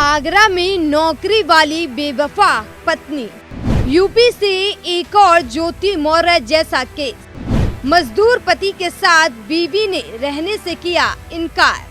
आगरा में नौकरी वाली बेवफा पत्नी। यूपी से एक और ज्योति मौर्य जैसा केस। मजदूर पति के साथ बीवी ने रहने से किया इनकार।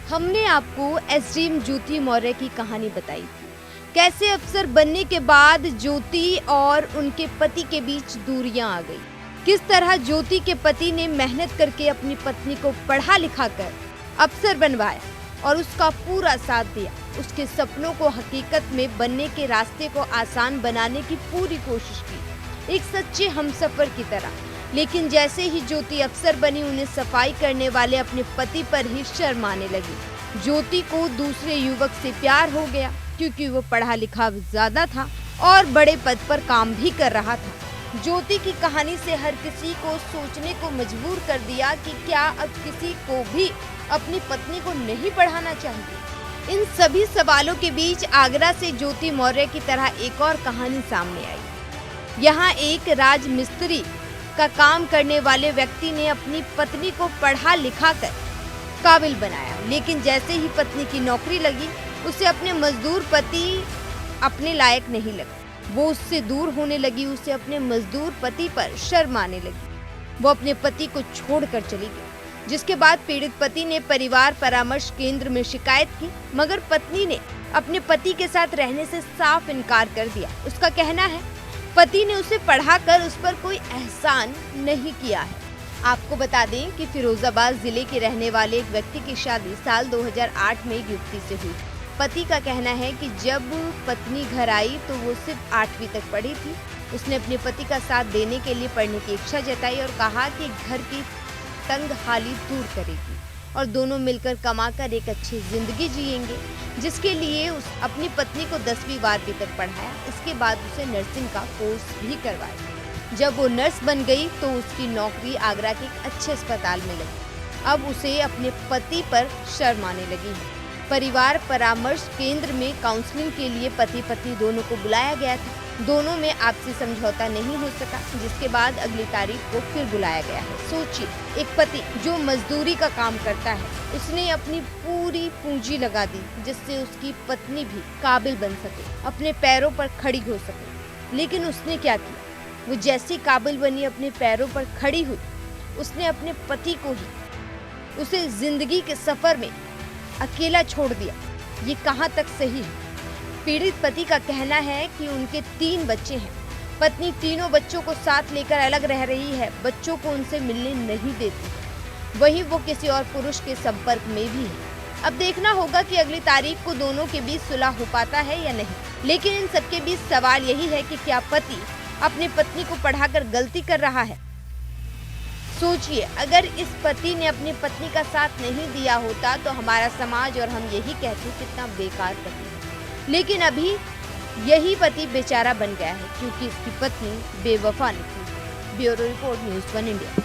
हमने आपको एसडीएम ज्योति मौर्य की कहानी बताई थी। कैसे अफसर बनने के बाद ज्योति और उनके पति के बीच दूरियां आ गई। किस तरह ज्योति के पति ने मेहनत करके अपनी पत्नी को पढ़ा लिखा कर अफसर बनवाया और उसका पूरा साथ दिया। उसके सपनों को हकीकत में बनने के रास्ते को आसान बनाने की पूरी कोशिश की, एक सच्चे हमसफर की तरह। लेकिन जैसे ही ज्योति अफसर बनी, उन्हें सफाई करने वाले अपने पति पर ही शर्म आने लगी। ज्योति को दूसरे युवक से प्यार हो गया क्योंकि वो पढ़ा लिखा ज्यादा था और बड़े पद पर काम भी कर रहा था। ज्योति की कहानी से हर किसी को सोचने को मजबूर कर दिया कि क्या अब किसी को भी अपनी पत्नी को नहीं पढ़ाना चाहिए। इन सभी सवालों के बीच आगरा से ज्योति मौर्य की तरह एक और कहानी सामने आई। यहाँ एक राज मिस्त्री का काम करने वाले व्यक्ति ने अपनी पत्नी को पढ़ा लिखा कर काबिल बनाया, लेकिन जैसे ही पत्नी की नौकरी लगी, उसे अपने मजदूर पति अपने लायक नहीं लगा। वो उससे दूर होने लगी, उसे अपने मजदूर पति पर शर्म आने लगी। वो अपने पति को छोड़कर चली गई, जिसके बाद पीड़ित पति ने परिवार परामर्श केंद्र में शिकायत की, मगर पत्नी ने अपने पति के साथ रहने से साफ इनकार कर दिया। उसका कहना है पति ने उसे पढ़ाकर उस पर कोई एहसान नहीं किया है। आपको बता दें कि फिरोजाबाद जिले के रहने वाले एक व्यक्ति की शादी साल 2008 में एक युवती से हुई। पति का कहना है कि जब पत्नी घर आई तो वो सिर्फ 8वीं तक पढ़ी थी। उसने अपने पति का साथ देने के लिए पढ़ने की इच्छा जताई और कहा कि घर की तंग हाली दूर करेगी और दोनों मिलकर कमाकर एक अच्छी जिंदगी जिएंगे, जिसके लिए उस अपनी पत्नी को 10वीं 12वीं तक पढ़ाया। इसके बाद उसे नर्सिंग का कोर्स भी करवाया। जब वो नर्स बन गई तो उसकी नौकरी आगरा के एक अच्छे अस्पताल में लगी। अब उसे अपने पति पर शर्म आने लगी है। परिवार परामर्श केंद्र में काउंसलिंग के लिए पति पत्नी दोनों को बुलाया गया था। दोनों में आपसी समझौता नहीं हो सका, जिसके बाद अगली तारीख को फिर बुलाया गया है। सोचिए, एक पति जो मजदूरी का काम करता है, उसने अपनी पूरी पूंजी लगा दी जिससे उसकी पत्नी भी काबिल बन सके, अपने पैरों पर खड़ी हो सके। लेकिन उसने क्या किया? वो जैसी काबिल बनी, अपने पैरों पर खड़ी हुई, उसने अपने पति को ही उसे जिंदगी के सफर में अकेला छोड़ दिया। ये कहाँ तक सही है? पीड़ित पति का कहना है कि उनके 3 बच्चे हैं। पत्नी तीनों बच्चों को साथ लेकर अलग रह रही है, बच्चों को उनसे मिलने नहीं देती। वहीं वो किसी और पुरुष के संपर्क में भी है। अब देखना होगा कि अगली तारीख को दोनों के बीच सुलह हो पाता है या नहीं। लेकिन इन सबके बीच सवाल यही है कि क्या पति अपनी पत्नी को पढ़ाकर गलती कर रहा है? सोचिए, अगर इस पति ने अपनी पत्नी का साथ नहीं दिया होता तो हमारा समाज और हम यही कहते कितना बेकार पति है। लेकिन अभी यही पति बेचारा बन गया है क्योंकि इसकी पत्नी बेवफा निकली। Bureau report, news 1 India.